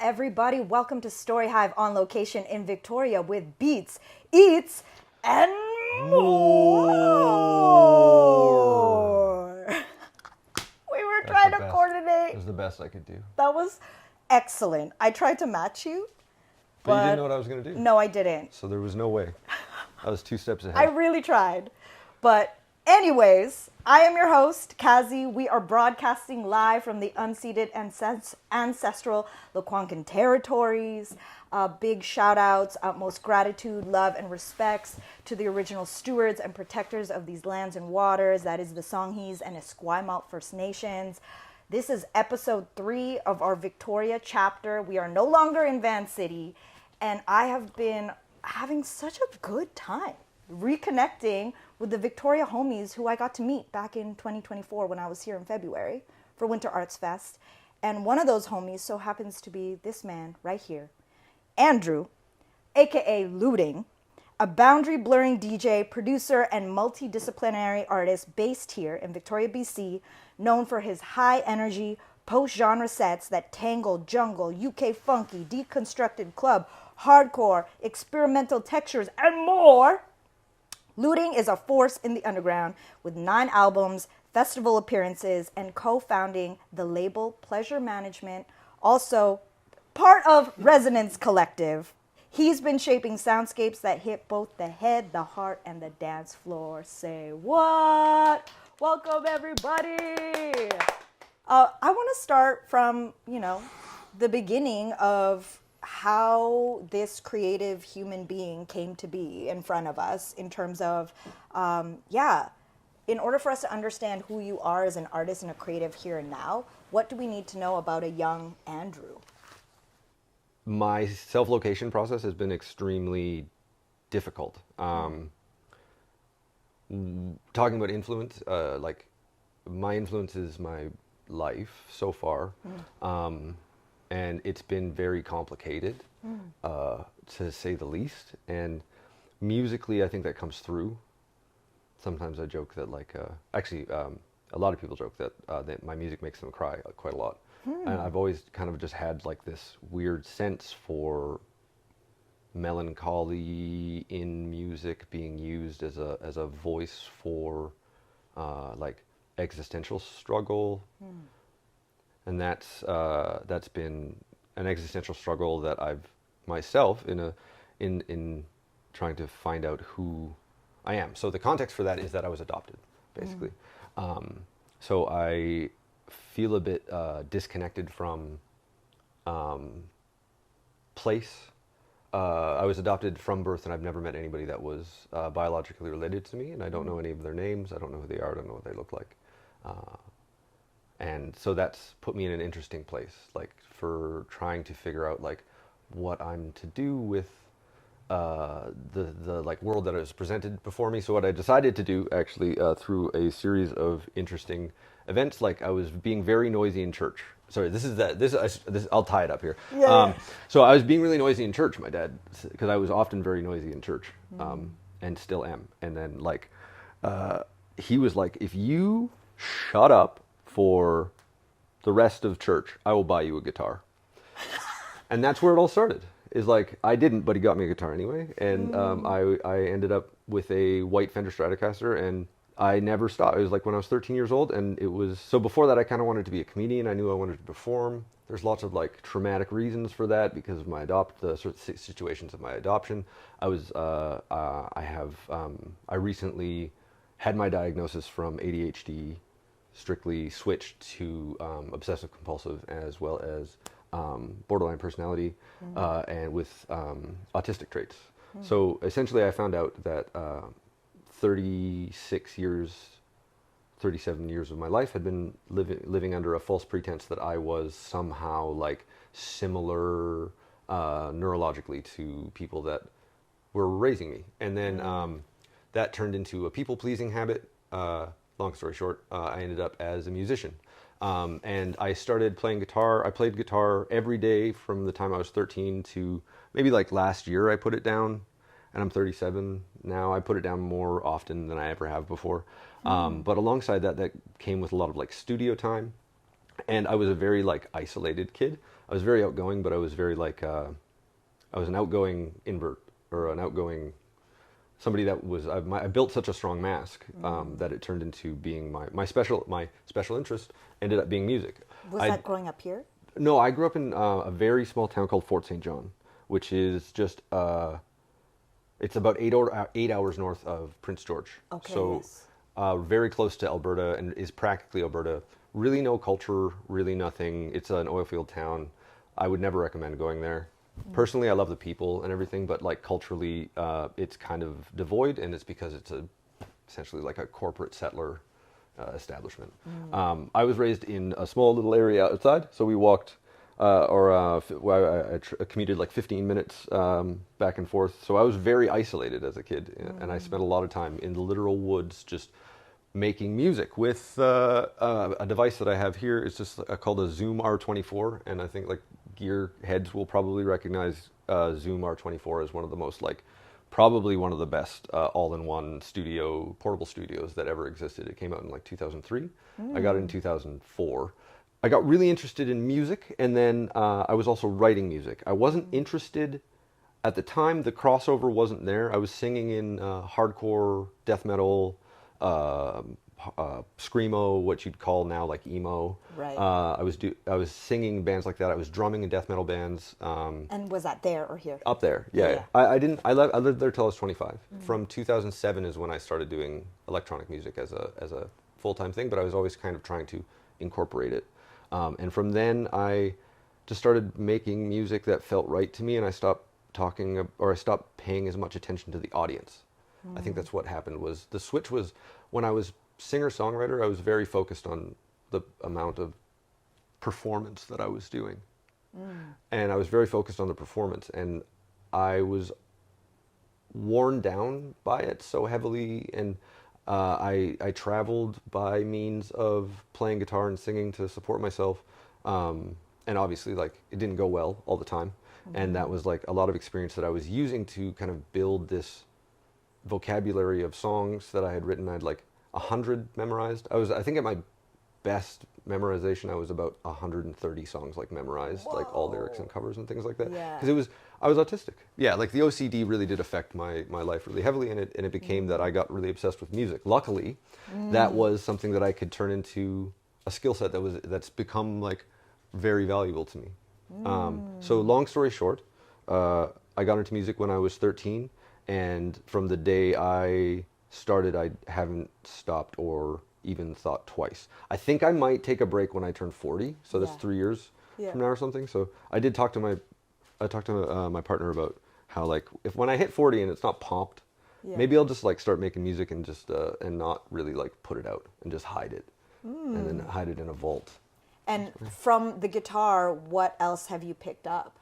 everybody? Welcome to STORYHIVE On Location in Victoria with beats, eats, and more. We were trying to coordinate. It was the best I could do. That was excellent. I tried to match you. But you didn't know what I was going to do. No, I didn't. So there was no way. I was 2 steps ahead. I really tried. But anyways, I am your host, Kazi. We are broadcasting live from the unceded ancestral Lekwungen territories. Big shout outs, utmost gratitude, love, and respects to the original stewards and protectors of these lands and waters. That is the Songhees and Esquimalt First Nations. This is episode 3 of our Victoria chapter. We are no longer in Van City, and I have been having such a good time reconnecting with the Victoria homies who I got to meet back in 2024 when I was here in February for Winter Arts Fest. And one of those homies so happens to be this man right here, Andrew, aka Looting, a boundary blurring DJ, producer, and multidisciplinary artist based here in Victoria, BC, known for his high energy post-genre sets that tangle jungle, UK funky, deconstructed club, hardcore, experimental textures, and more. Looting is a force in the underground with 9 albums, festival appearances, and co-founding the label Pleasure Management, also part of Resonance Collective. He's been shaping soundscapes that hit both the head, the heart, and the dance floor. Say what? Welcome, everybody. I want to start from, the beginning of how this creative human being came to be in front of us in terms of, in order for us to understand who you are as an artist and a creative here and now, what do we need to know about a young Andrew? My self-location process has been extremely difficult. Talking about influence, my influence is my life so far. And it's been very complicated, to say the least. And musically, I think that comes through. Sometimes I joke that, a lot of people joke that my music makes them cry quite a lot. And I've always kind of just had this weird sense for melancholy in music being used as a voice for existential struggle. And that's been an existential struggle that I've myself in trying to find out who I am. So the context for that is that I was adopted, basically. So I feel a bit disconnected from place. I was adopted from birth, and I've never met anybody that was biologically related to me, and I don't know any of their names. I don't know who they are. I don't know what they look like. And so that's put me in an interesting place, for trying to figure out what I'm to do with the world that is presented before me. So what I decided to do, actually, through a series of interesting events, I was being very noisy in church. Sorry, I'll tie it up here. Yeah. So I was being really noisy in church, my dad, because I was often very noisy in church, and still am. And then he was like, if you shut up for the rest of church, I will buy you a guitar. And that's where it all started. Is I didn't, but he got me a guitar anyway. And I ended up with a white Fender Stratocaster, and I never stopped. It was when I was 13 years old, and it was, so before that I kind of wanted to be a comedian. I knew I wanted to perform. There's lots of traumatic reasons for that because of the sort of situations of my adoption. I recently had my diagnosis from ADHD, strictly switched to obsessive compulsive, as well as borderline personality, and with autistic traits. So essentially I found out that 37 years of my life had been living under a false pretense that I was somehow similar neurologically to people that were raising me. And then that turned into a people-pleasing habit. Long story short, I ended up as a musician. And I started playing guitar. I played guitar every day from the time I was 13 to maybe last year I put it down, and I'm 37 now. I put it down more often than I ever have before. But alongside that came with a lot of studio time. And I was a very isolated kid. I was very outgoing, but I was very like I was an outgoing invert, or an outgoing somebody that was I built such a strong mask that it turned into being my special interest ended up being music. Was that growing up here? No, I grew up in a very small town called Fort St. John, which is just it's about 8 hours north of Prince George. Okay, so yes. very close to Alberta, and is practically Alberta. Really no culture, really nothing. It's an oil field town. I would never recommend going there. Personally, I love the people and everything, but like culturally, it's kind of devoid, and it's because it's essentially like a corporate settler establishment. I was raised in a small little area outside, so we walked, I commuted like 15 minutes back and forth. So I was very isolated as a kid, and I spent a lot of time in the literal woods just making music with a device that I have here. It's just called a Zoom R24, and I think like gear heads will probably recognize Zoom R24 as one of the most probably one of the best all-in-one portable studios that ever existed. It came out in like 2003. I got it in 2004. I got really interested in music, and then I was also writing music. I wasn't interested at the time. The crossover wasn't there. I was singing in hardcore death metal, screamo, what you'd call now like emo. Right. I was singing bands like that. I was drumming in death metal bands. And was that there or here? Up there, yeah. I lived there till I was 25. From 2007 is when I started doing electronic music as a full-time thing, but I was always kind of trying to incorporate it. And from then I just started making music that felt right to me, and I stopped paying as much attention to the audience. I think that's what happened. Was the switch was when I was singer-songwriter, I was very focused on the amount of performance that I was doing. And I was very focused on the performance, and I was worn down by it so heavily, and I traveled by means of playing guitar and singing to support myself, and obviously like it didn't go well all the time, and that was like a lot of experience that I was using to kind of build this vocabulary of songs that I had written. I had like 100 memorized. I think at my best memorization I was about 130 songs like memorized. Whoa. Like all lyrics and covers and things like that, because I was autistic. Yeah, like the OCD really did affect my life really heavily, and it became that I got really obsessed with music. Luckily, that was something that I could turn into a skill set that's become like very valuable to me. So long story short, I got into music when I was 13, and from the day I started, I haven't stopped or even thought twice. I think I might take a break when I turn 40, so that's 3 years from now or something. So I talked to my partner about how like if when I hit 40 and it's not pumped, maybe I'll just like start making music and just and not really like put it out and just hide it, and then hide it in a vault. And from the guitar, what else have you picked up?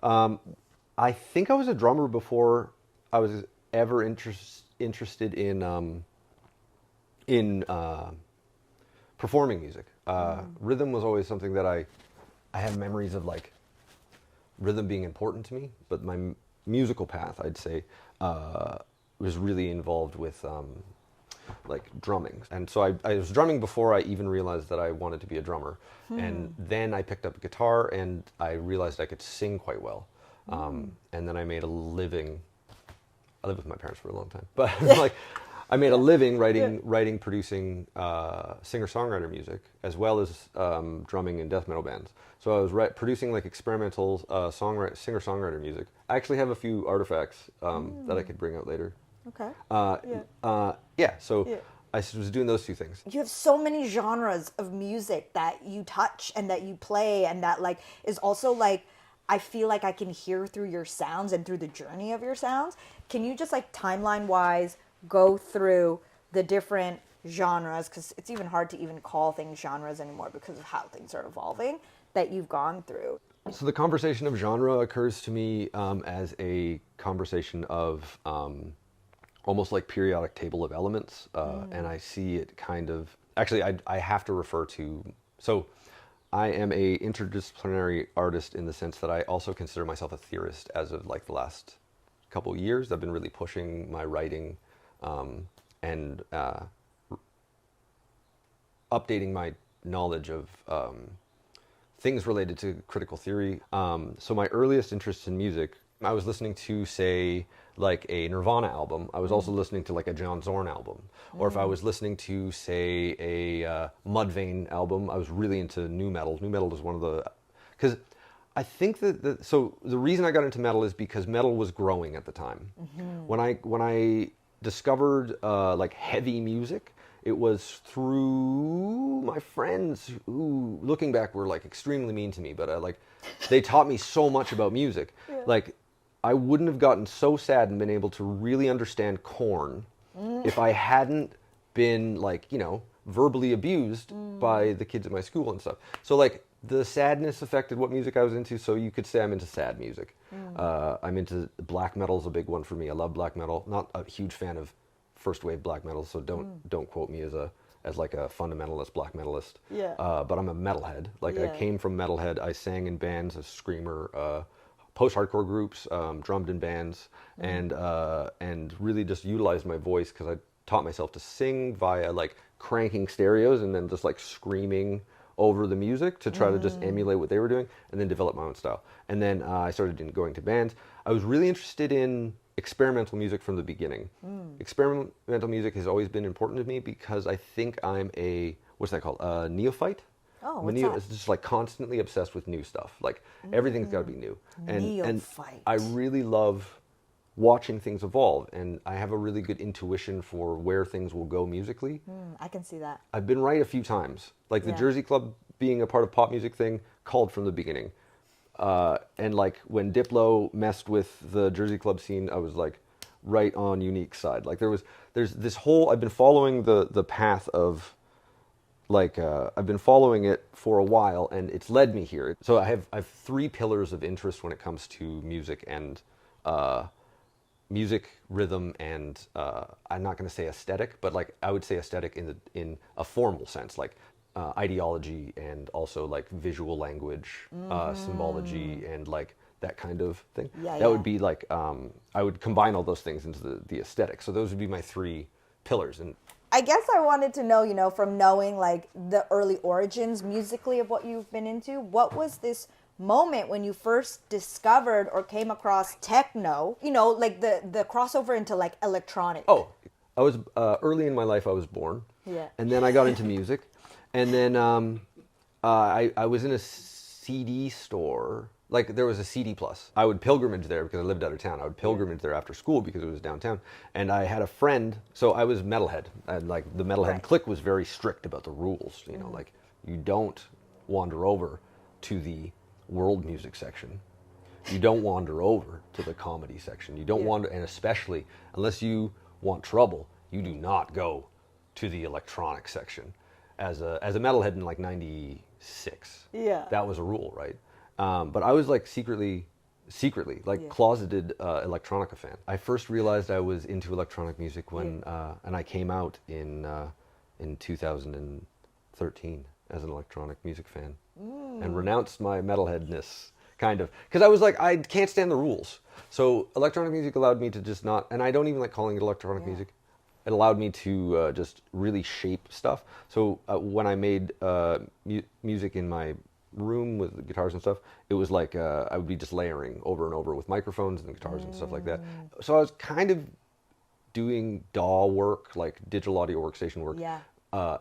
I think I was a drummer before I was ever interested in performing music. Rhythm was always something that I have memories of, like rhythm being important to me, but my musical path, I'd say, was really involved with like drumming. And so I was drumming before I even realized that I wanted to be a drummer. And then I picked up a guitar and I realized I could sing quite well. And then I made a living. I lived with my parents for a long time, but like I made a living writing, producing singer-songwriter music, as well as drumming in death metal bands. So I was producing like experimental singer-songwriter music. I actually have a few artifacts that I could bring out later. Okay. So I was doing those two things. You have so many genres of music that you touch and that you play, and that like is also like, I feel like I can hear through your sounds and through the journey of your sounds. Can you just like timeline wise go through the different genres, because it's even hard to even call things genres anymore because of how things are evolving, that you've gone through? So the conversation of genre occurs to me as a conversation of almost like periodic table of elements, and I see it kind of, actually I have to refer to, so I am a interdisciplinary artist in the sense that I also consider myself a theorist as of like the last couple of years. I've been really pushing my writing and updating my knowledge of things related to critical theory. So my earliest interest in music, I was listening to, say, like a Nirvana album. I was also listening to like a John Zorn album. Or if I was listening to, say, a Mudvayne album, I was really into nu metal. Nu metal is one of the... Because I think so the reason I got into metal is because metal was growing at the time. When I discovered like heavy music, it was through my friends who, looking back, were like extremely mean to me, but like they taught me so much about music. Yeah. Like I wouldn't have gotten so sad and been able to really understand Korn if I hadn't been like, you know, verbally abused by the kids at my school and stuff. So like the sadness affected what music I was into, so you could say I'm into sad music. I'm into black metal is a big one for me. I love black metal. Not a huge fan of first wave black metal, so don't quote me as like a fundamentalist black metalist. Yeah. But I'm a metalhead. Like I came from metalhead. I sang in bands, a screamer, post-hardcore groups, drummed in bands, and really just utilized my voice because I taught myself to sing via like cranking stereos and then just like screaming over the music to try to just emulate what they were doing, and then develop my own style. And then I started going to bands. I was really interested in experimental music from the beginning. Experimental music has always been important to me because I think I'm a, what's that called? A neophyte? Oh, what's that? It's just like constantly obsessed with new stuff. Like everything's got to be new. And I really love watching things evolve, and I have a really good intuition for where things will go musically. I can see that. I've been right a few times. Like the Jersey Club being a part of pop music thing, called from the beginning. And like when Diplo messed with the Jersey Club scene, I was like right on Unique's side. Like there's this whole, I've been following the path of like, I've been following it for a while, and it's led me here. So I have three pillars of interest when it comes to music and, music, rhythm, and I'm not going to say aesthetic, but like I would say aesthetic in a formal sense, like ideology and also like visual language, symbology, and like that kind of thing. That would be like I would combine all those things into the aesthetic. So those would be my three pillars. And I guess I wanted to know, you know, from knowing like the early origins musically of what you've been into, what was this moment when you first discovered or came across techno, you know, like the crossover into like electronic? Oh, I was early in my life I was born. Yeah. And then I got into music. And then I was in a CD store. Like there was a CD Plus. I would pilgrimage there because I lived out of town. I would pilgrimage there after school because it was downtown. And I had a friend, so I was metalhead. And like the metalhead clique was very strict about the rules. You know, like you don't wander over to the world music section. You don't wander over to the comedy section. You don't wander, and especially unless you want trouble, you do not go to the electronic section. As a metalhead in like '96, that was a rule, right? But I was like secretly like closeted electronica fan. I first realized I was into electronic music when and I came out in 2013 as an electronic music fan and renounced my metalheadness, kind of, because I was like, I can't stand the rules. So electronic music allowed me to just not, and I don't even like calling it electronic music. It allowed me to just really shape stuff. So when I made music in my room with guitars and stuff, it was like I would be just layering over and over with microphones and guitars and stuff like that. So I was kind of doing DAW work, like digital audio workstation work,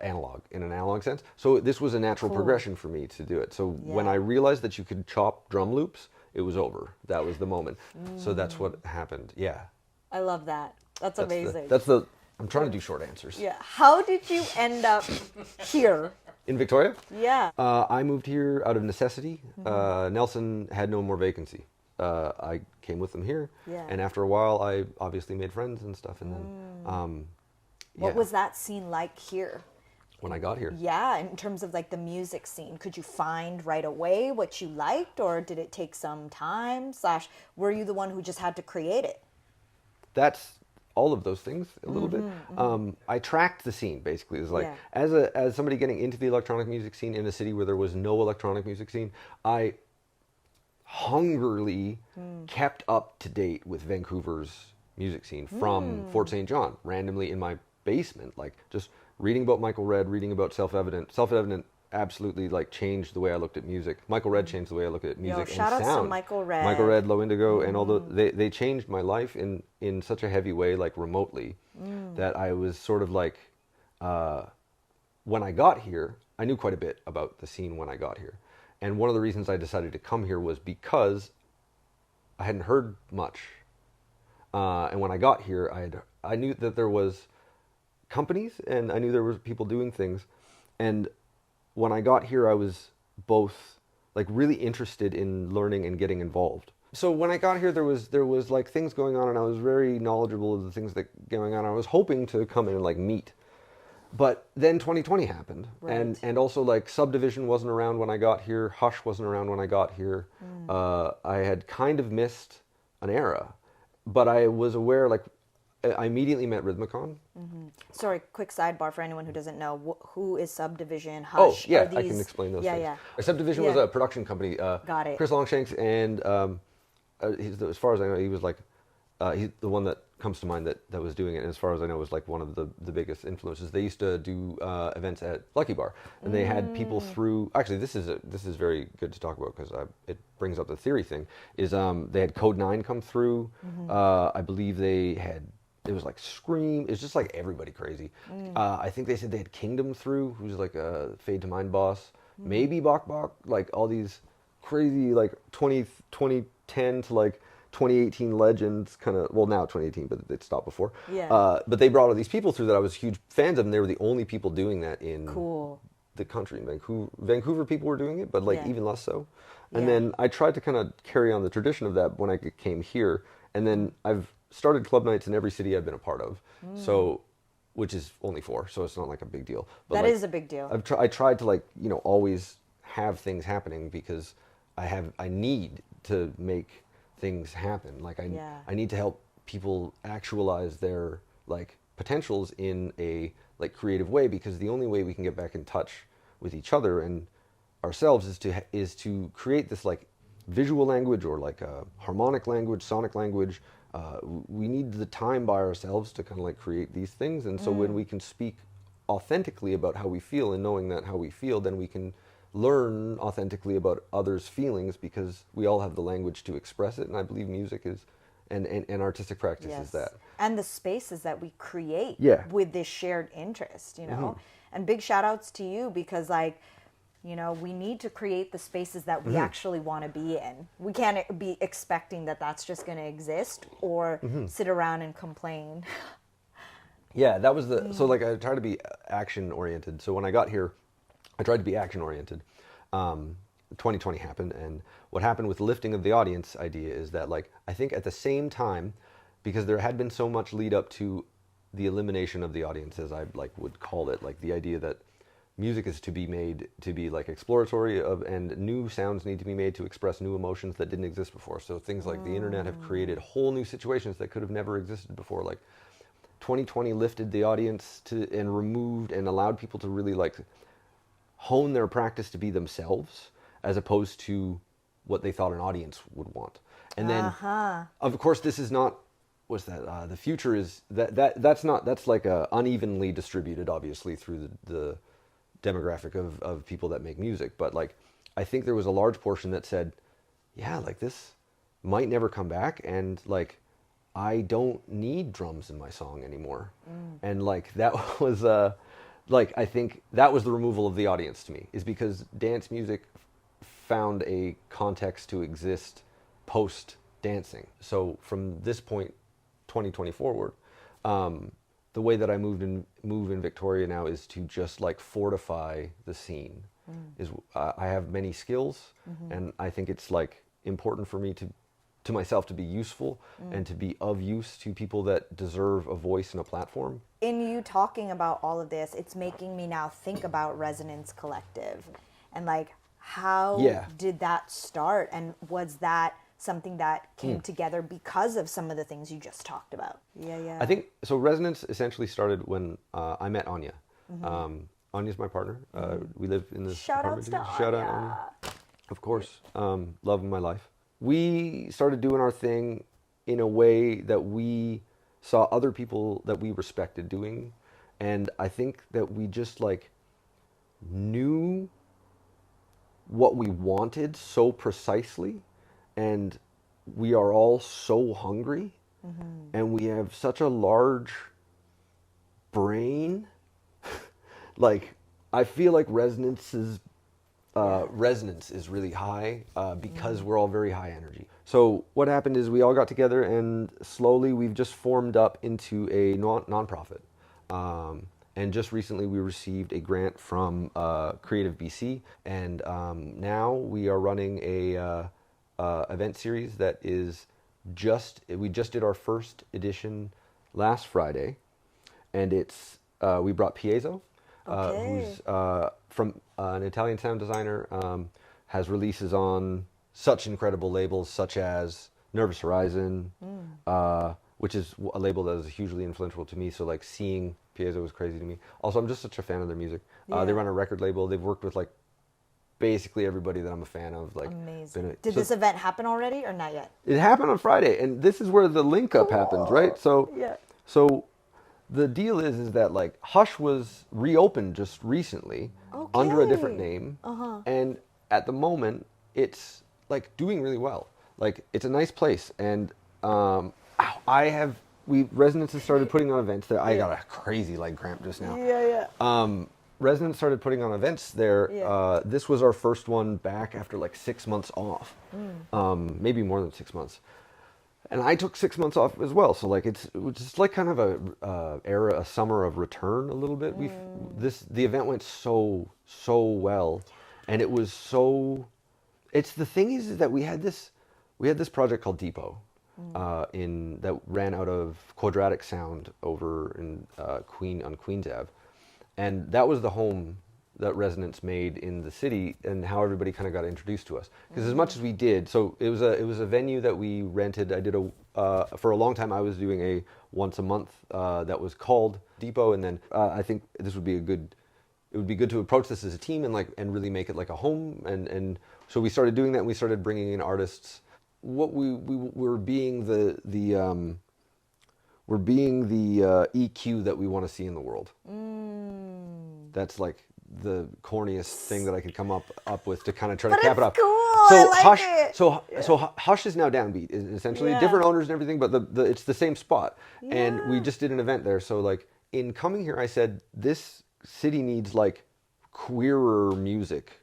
analog, in an analog sense. So this was a natural progression for me to do it. So when I realized that you could chop drum loops, it was over. That was the moment. So that's what happened. Yeah. I love that. That's amazing. I'm trying to do short answers. Yeah. How did you end up here? In Victoria? Yeah. I moved here out of necessity. Nelson had no more vacancy. I came with them here. Yeah. And after a while, I obviously made friends and stuff. And then, what was that scene like here? When I got here? Yeah, in terms of like the music scene. Could you find right away what you liked, or did it take some time? / were you the one who just had to create it? That's all of those things a little bit. I tracked the scene, basically. It was like, as somebody getting into the electronic music scene in a city where there was no electronic music scene, I hungrily kept up to date with Vancouver's music scene from Fort St. John, randomly in my basement, like just reading about Michael Redd, reading about Self-Evident absolutely like changed the way I looked at music. Michael Redd changed the way I look at music shout and outs to sound. Michael Redd. Michael Redd, Low Indigo, and all they changed my life in such a heavy way, like remotely, that I was sort of like, when I got here, I knew quite a bit about the scene when I got here. And one of the reasons I decided to come here was because I hadn't heard much. And when I got here, I knew that there was companies and I knew there was people doing things. And when I got here, I was both like really interested in learning and getting involved. So when I got here, there was like things going on, and I was very knowledgeable of the things that going on. I was hoping to come in and like meet. But then 2020 happened, Right. and also like Subdivision wasn't around when I got here. Hush wasn't around when I got here. I had kind of missed an era, but I was aware. Like, I immediately met Rhythmicon. Sorry, quick sidebar for anyone who doesn't know. Who is Subdivision? Oh Hush? yeah, Are I these- can explain those yeah, things. Yeah, Subdivision was Yeah. a production company. Got it. Chris Longshanks and as far as I know, he was like he's the one that comes to mind that was doing it. And as far as I know, was like one of the biggest influences. They used to do events at Lucky Bar, and they had people through. Actually, this is very good to talk about because it brings up the theory thing. Is they had Code 9 come through. I believe they had. It was like Scream. It's just like everybody crazy. I think they said they had Kingdom through, who's like a Fade to Mind boss. Maybe Bok Bok. Like all these crazy like 2010 to like 2018 legends kind of, well now 2018, but it stopped before. Yeah. But they brought all these people through that I was huge fans of, and they were the only people doing that in Cool. the country. In Vancouver people were doing it, but like Yeah. even less so. And Yeah. then I tried to kind of carry on the tradition of that when I came here, and then I've started club nights in every city I've been a part of. So, which is only 4, so it's not like a big deal. But That like, is a big deal. I tried to like always have things happening because I need to make things happen. Like Yeah. I need to help people actualize their like potentials in a like creative way, because the only way we can get back in touch with each other and ourselves is to create this like visual language or like a harmonic language, sonic language. We need the time by ourselves to kind of like create these things, and so when we can speak authentically about how we feel, and knowing that how we feel, then we can learn authentically about others' feelings, because we all have the language to express it. And I believe music is and artistic practice is that. And the spaces that we create Yeah. with this shared interest, And big shout outs to you, because like, we need to create the spaces that we actually want to be in. We can't be expecting that that's just going to exist or sit around and complain. Yeah, that was the so like I tried to be action oriented. So when I got here, I tried to be action oriented. 2020 happened, and what happened with lifting of the audience idea is that like I think at the same time, because there had been so much lead up to the elimination of the audience, as I like would call it, like the idea that music is to be made to be like exploratory of, and new sounds need to be made to express new emotions that didn't exist before. So things like the internet have created whole new situations that could have never existed before. Like 2020 lifted the audience to and removed and allowed people to really like hone their practice to be themselves, as opposed to what they thought an audience would want. And then of course this is not what's that the future is that's like unevenly distributed, obviously, through the demographic of people that make music. But like I think there was a large portion that said, yeah, like this might never come back, and like I don't need drums in my song anymore. And like that was like I think that was the removal of the audience to me, is because dance music found a context to exist post dancing. So from this point 2020 forward, the way that I move in Victoria now is to just like fortify the scene. Is I have many skills, and I think it's like important for me to myself to be useful and to be of use to people that deserve a voice and a platform. In you talking about all of this, it's making me now think about Resonance Collective, and like how did that start, and was that something that came together because of some of the things you just talked about? Yeah. I think so. Resonance essentially started when I met Anya. Anya's my partner. We live in this apartment together. Shout out Anya. Of course, love of my life. We started doing our thing in a way that we saw other people that we respected doing, and I think that we just like knew what we wanted so precisely, and we are all so hungry, and we have such a large brain. Like, I feel like resonance is really high because we're all very high energy. So what happened is we all got together, and slowly we've just formed up into a nonprofit. And just recently we received a grant from Creative BC, and now we are running a event series that is we just did our first edition last Friday, and it's we brought Piezo, who's from an Italian sound designer, has releases on such incredible labels such as Nervous Horizon, which is a label that is hugely influential to me. So like seeing Piezo was crazy to me. Also, I'm just such a fan of their music. They run a record label. They've worked with like basically everybody that I'm a fan of. Like, amazing. Did this event happen already or not yet? It happened on Friday, and this is where the link up happened, right? So so the deal is that like Hush was reopened just recently under a different name, and at the moment it's like doing really well. Like, it's a nice place, and Resonance has started putting on events there. I got a crazy like cramp just now. Resonance started putting on events there. This was our first one back after like 6 months off, maybe more than 6 months. And I took 6 months off as well. So like it's just like kind of a summer of return a little bit. The event went so well, and it was so. It's the thing is that we had this project called Depot, that ran out of Quadratic Sound over in Queens Ave, and that was the home that Resonance made in the city, and how everybody kind of got introduced to us. Because as much as we did, so it was a venue that we rented. I did for a long time. I was doing a once a month that was called Depot, and then I think this would be it would be good to approach this as a team and really make it like a home, and so we started doing that, and we started bringing in artists. What we're being we're being the EQ that we want to see in the world. That's like the corniest thing that I could come up with to kind of try to cap it up. Cool. So I like Hush, it. so Hush is now Downbeat, essentially different owners and everything, but it's the same spot. And we just did an event there. So like in coming here, I said this city needs like queerer music,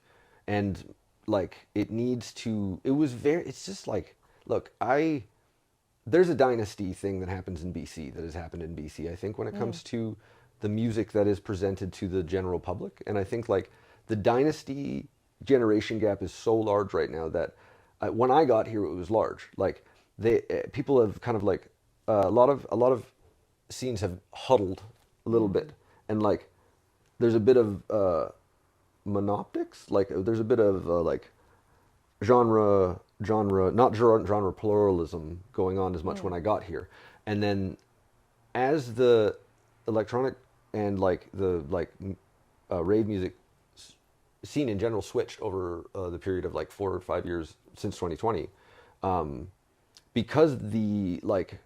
and like it needs to. It's just like, look, there's a dynasty thing that happens in BC that has happened in BC. I think when it comes to the music that is presented to the general public, and I think like the dynasty generation gap is so large right now that when I got here it was large. Like people have kind of like a lot of scenes have huddled a little bit, and like there's a bit of monoptics, like there's a bit of like genre pluralism going on as much when I got here. And then as the electronic and like the rave music scene in general switched over the period of like 4 or 5 years since 2020, because the like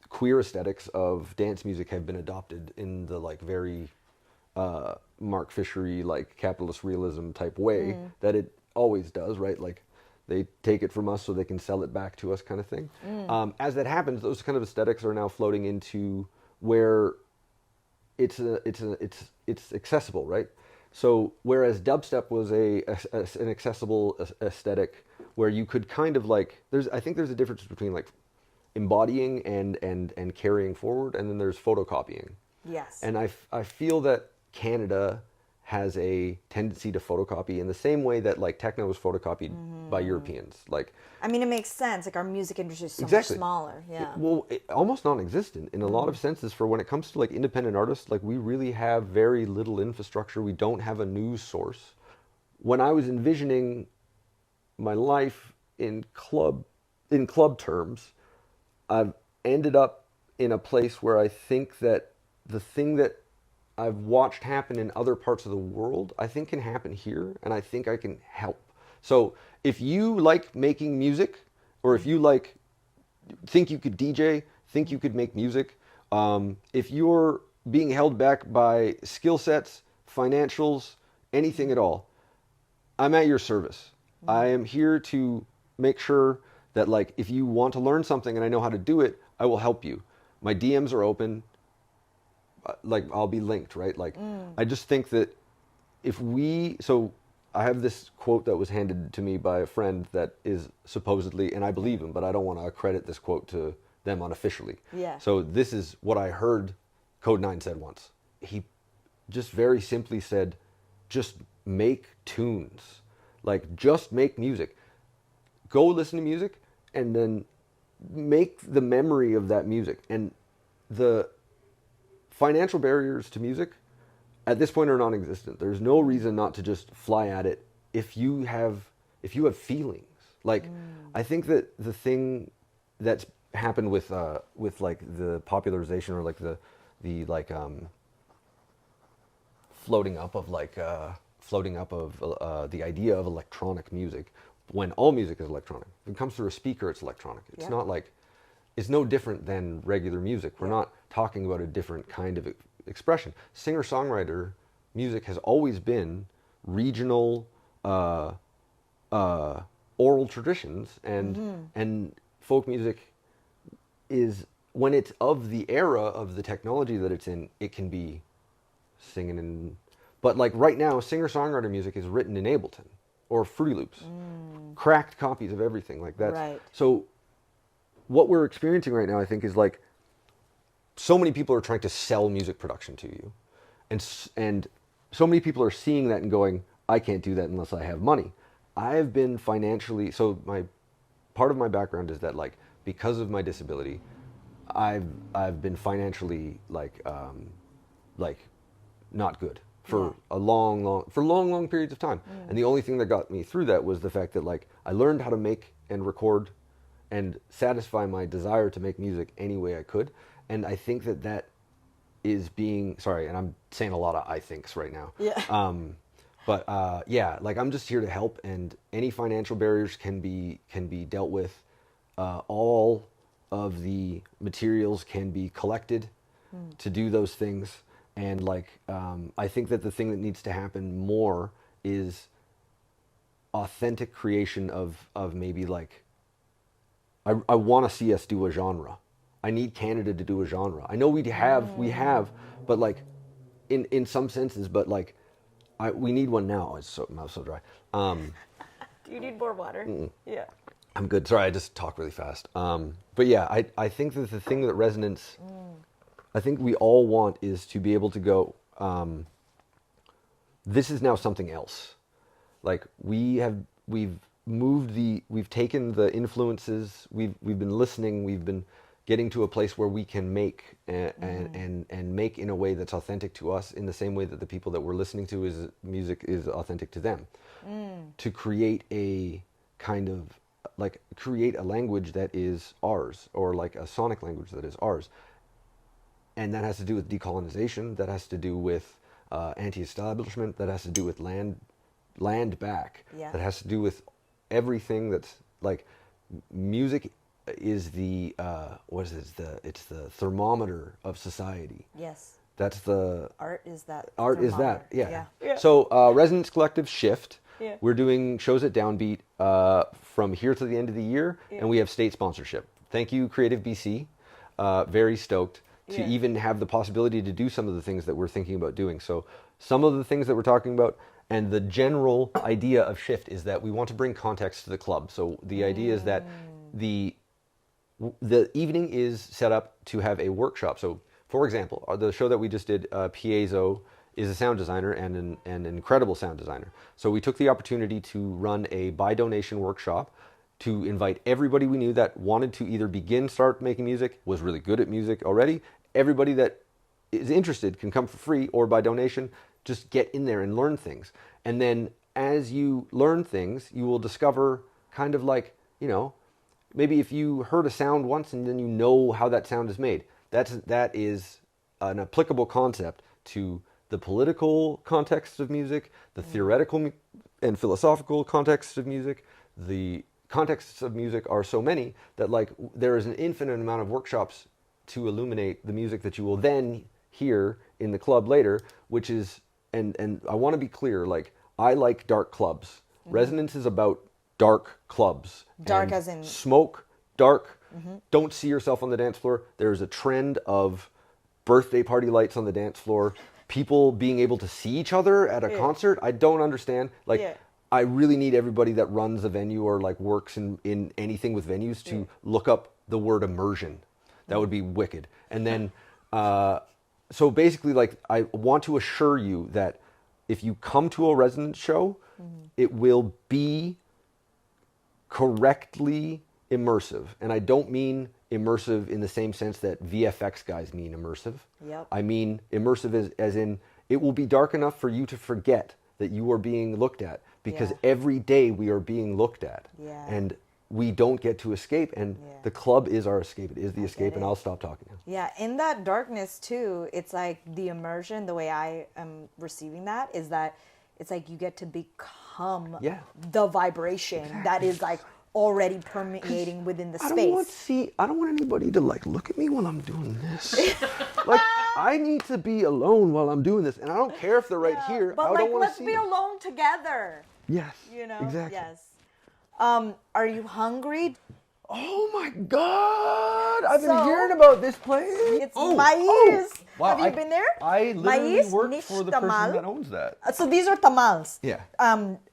queer aesthetics of dance music have been adopted in the like very Mark Fishery like capitalist realism type way that it always does, right? Like they take it from us so they can sell it back to us, kind of thing. As that happens, those kind of aesthetics are now floating into where it's accessible, right? So whereas dubstep was an accessible aesthetic where you could kind of like, I think there's a difference between like embodying and carrying forward, and then there's photocopying. Yes. And I feel that Canada has a tendency to photocopy in the same way that like techno was photocopied by Europeans. Like, I mean, it makes sense. Like our music industry is so much smaller. Yeah. Almost non-existent in a lot of senses for when it comes to like independent artists. Like we really have very little infrastructure. We don't have a news source. When I was envisioning my life in club terms, I've ended up in a place where I think that the thing that I've watched happen in other parts of the world, I think can happen here, and I think I can help. So if you like making music, or if you like think you could DJ, think you could make music, if you're being held back by skill sets, financials, anything at all, I'm at your service. I am here to make sure that like if you want to learn something and I know how to do it, I will help you. My DMs are open. Like I'll be linked, right? Like I just think that so I have this quote that was handed to me by a friend that is supposedly, and I believe him, but I don't want to accredit this quote to them unofficially. Yeah. So this is what I heard Code 9 said once. He just very simply said, just make tunes. Like just make music. Go listen to music and then make the memory of that music. And the financial barriers to music at this point are non-existent. There's no reason not to just fly at it if you have feelings. Like I think that the thing that's happened with like the popularization or like the like floating up of the idea of electronic music, when all music is electronic. If it comes through a speaker, it's electronic. It's not like, it's no different than regular music. We're not talking about a different kind of expression. Singer-songwriter music has always been regional, oral traditions, and folk music is, when it's of the era of the technology that it's in, it can be singing in. But like right now, singer-songwriter music is written in Ableton or Fruity Loops, cracked copies of everything like that. Right. So what we're experiencing right now, I think, is like so many people are trying to sell music production to you, and so many people are seeing that and going, I can't do that unless I have money. I've been financially, so my part of my background is that like because of my disability, I've been financially like not good for long periods of time. And the only thing that got me through that was the fact that like I learned how to make and record and satisfy my desire to make music any way I could. And I think that is being, sorry, and I'm saying a lot of I thinks right now. Yeah. But like I'm just here to help, and any financial barriers can be dealt with. All of the materials can be collected to do those things. And like, I think that the thing that needs to happen more is authentic creation of maybe like, I want to see us do a genre. I need Canada to do a genre. I know we have, but like, in some senses, but like, we need one now. It's so, mouth's so dry. Do you need more water? Yeah. I'm good. Sorry, I just talk really fast. But yeah, I think that the thing that resonates, I think we all want is to be able to go, this is now something else. Like we've taken the influences, we've been listening, we've been getting to a place where we can make and make in a way that's authentic to us, in the same way that the people that we're listening to is music is authentic to them. To create a kind of like create a language that is ours, or like a sonic language that is ours. And that has to do with decolonization, that has to do with anti-establishment, that has to do with land back, that has to do with everything that's like music is the it's the thermometer of society. Yes. That's the Art is that. art is that. Yeah. So Resonance Collective Shift. Yeah. We're doing shows at Downbeat from here to the end of the year, and we have state sponsorship. Thank you, Creative BC. Very stoked to even have the possibility to do some of the things that we're thinking about doing. So some of the things that we're talking about, and the general idea of Shift is that we want to bring context to the club. So the idea is that the evening is set up to have a workshop. So, for example, the show that we just did, Piezo is a sound designer and an incredible sound designer. So we took the opportunity to run a by donation workshop to invite everybody we knew that wanted to either start making music, was really good at music already. Everybody that is interested can come for free or by donation, just get in there and learn things. And then as you learn things, you will discover kind of like, maybe if you heard a sound once and then you know how that sound is made, that is an applicable concept to the political context of music, the theoretical and philosophical context of music. The contexts of music are so many that like there is an infinite amount of workshops to illuminate the music that you will then hear in the club later, which is, and I want to be clear, like I like dark clubs Resonance is about dark clubs. Dark and as in... smoke, dark. Don't see yourself on the dance floor. There's a trend of birthday party lights on the dance floor. People being able to see each other at a concert. I don't understand. Like, I really need everybody that runs a venue or like works in anything with venues to look up the word immersion. That would be wicked. And then, so basically, like, I want to assure you that if you come to a Resonance show, it will be correctly immersive. And I don't mean immersive in the same sense that VFX guys mean immersive. Yep. I mean immersive as in it will be dark enough for you to forget that you are being looked at, because every day we are being looked at. Yeah. And we don't get to escape, and the club is our escape. It is the escape, and I'll stop talking now. Yeah, in that darkness too, it's like the immersion, the way I am receiving that is that it's like you get to become the vibration that is like already permeating within the space. I don't want anybody to like look at me while I'm doing this. Like, I need to be alone while I'm doing this, and I don't care if they're right here. But I like, don't want to let's see be them. alone together. Yes. You know. Exactly. Yes. Are you hungry? Oh my God! I've been hearing about this place. It's Maíz. Wow, Have you been there? I literally Maíz, work for the person nixtamal. that owns that. So these are tamales. Yeah.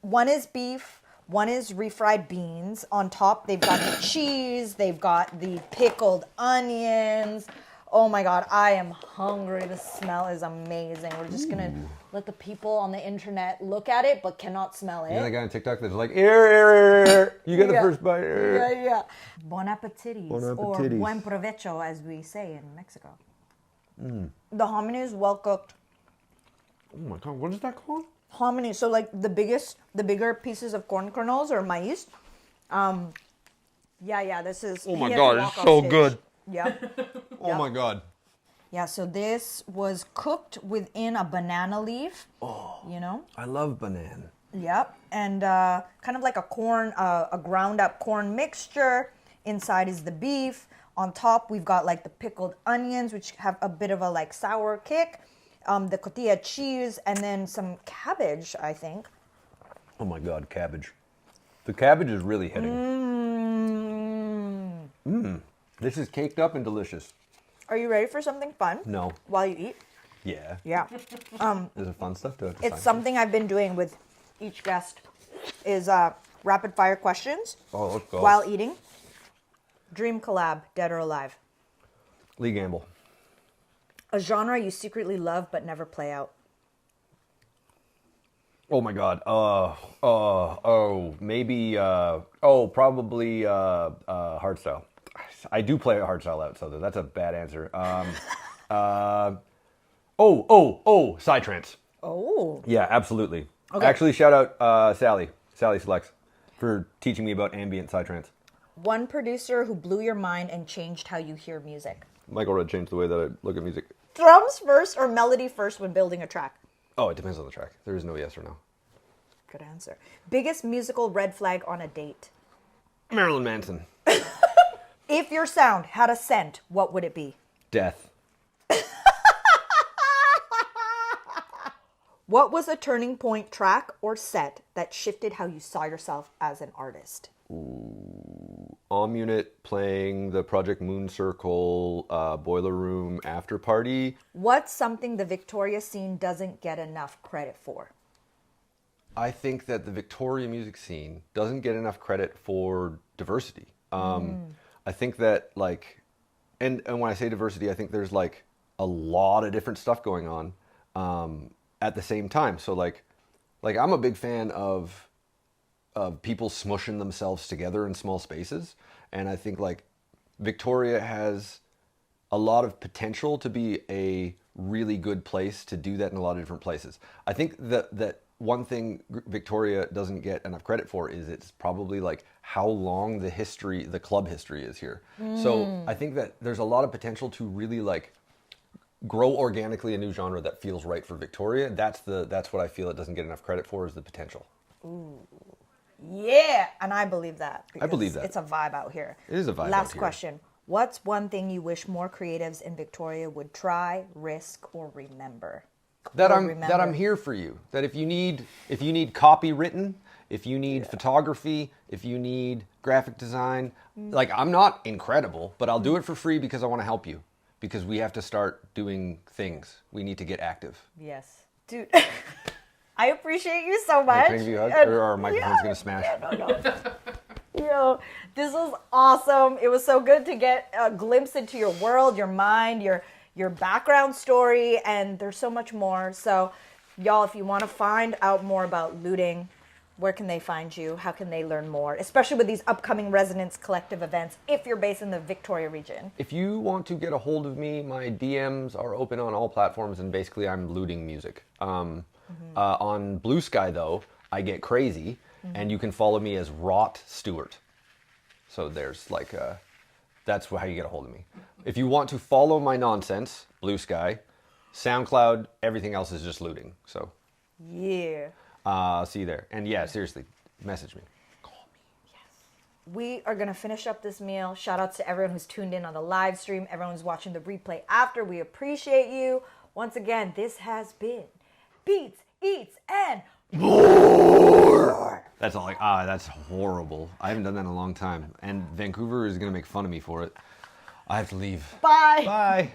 One is beef. One is refried beans. On top, they've got the cheese. They've got the pickled onions. Oh my God, I am hungry. The smell is amazing. We're just gonna let the people on the internet look at it, but cannot smell it. You know that guy on TikTok that's like, "Here, you get the first bite." Yeah. Bon appétit, Bon or appétit. buen provecho, as we say in Mexico. The hominy is well cooked. Oh my God, what is that called? Hominy. So like the bigger pieces of corn kernels or maíz. This is. Oh my he has God, a it's walk-off so stage. good. Yep. Oh my God. Yeah, so this was cooked within a banana leaf. Oh. You know? I love banana. Yep. And kind of like a ground up corn mixture. Inside is the beef. On top, we've got like the pickled onions, which have a bit of a like sour kick. The cotija cheese, and then some cabbage, I think. Oh my God, cabbage. The cabbage is really hitting. This is caked up and delicious. Are you ready for something fun? No. While you eat? Yeah. Yeah. There's a fun stuff to it. It's something I've been doing with each guest is rapid fire questions let's go. while eating. Dream collab, dead or alive. Lee Gamble. A genre you secretly love but never play out. Oh my God. Maybe. Probably hardstyle. I do play hardstyle out, so that's a bad answer. Psytrance. Oh. Yeah, absolutely. Okay. Actually, shout out Sally Selects for teaching me about ambient psytrance. One producer who blew your mind and changed how you hear music. Michael Red changed the way that I look at music. Drums first or melody first when building a track? Oh, it depends on the track. There is no yes or no. Good answer. Biggest musical red flag on a date? Marilyn Manson. If your sound had a scent, what would it be? Death. What was a turning point track or set that shifted how you saw yourself as an artist? Unit playing the Project Moon Circle Boiler Room after party. What's something the Victoria scene doesn't get enough credit for? I think that the Victoria music scene doesn't get enough credit for diversity. I think that like, and when I say diversity, I think there's like a lot of different stuff going on at the same time. So like I'm a big fan of people smushing themselves together in small spaces. And I think like Victoria has a lot of potential to be a really good place to do that in a lot of different places. I think that one thing Victoria doesn't get enough credit for is it's probably like how long the club history is here. So I think that there's a lot of potential to really like grow organically a new genre that feels right for Victoria. That's what I feel it doesn't get enough credit for, is the potential. Ooh. Yeah, and I believe that. I believe that. It's a vibe out here. It is a vibe out Last here. question. What's one thing you wish more creatives in Victoria would try, risk, or remember? That I'm here for you. That if you need copy written, If you need photography, if you need graphic design, like I'm not incredible, but I'll do it for free because I want to help you. Because we have to start doing things. We need to get active. Yes. Dude, I appreciate you so much. Can I give you a hug? Or our microphone's going to smash. No. Yo, this was awesome. It was so good to get a glimpse into your world, your mind, your background story, and there's so much more. So, y'all, if you want to find out more about looting, where can they find you? How can they learn more? Especially with these upcoming Resonance Collective events, if you're based in the Victoria region. If you want to get a hold of me, my DMs are open on all platforms, and basically I'm looting music. On Blue Sky, though, I get crazy, and you can follow me as Rot Stewart. So there's like that's how you get a hold of me. If you want to follow my nonsense, Blue Sky, SoundCloud, everything else is just looting. So yeah. See you there. And yeah, seriously, message me. Call me. Yes. We are going to finish up this meal. Shout out to everyone who's tuned in on the live stream, everyone who's watching the replay after. We appreciate you. Once again, this has been Beats, Eats, and More. That's all like, that's horrible. I haven't done that in a long time. And Vancouver is going to make fun of me for it. I have to leave. Bye. Bye.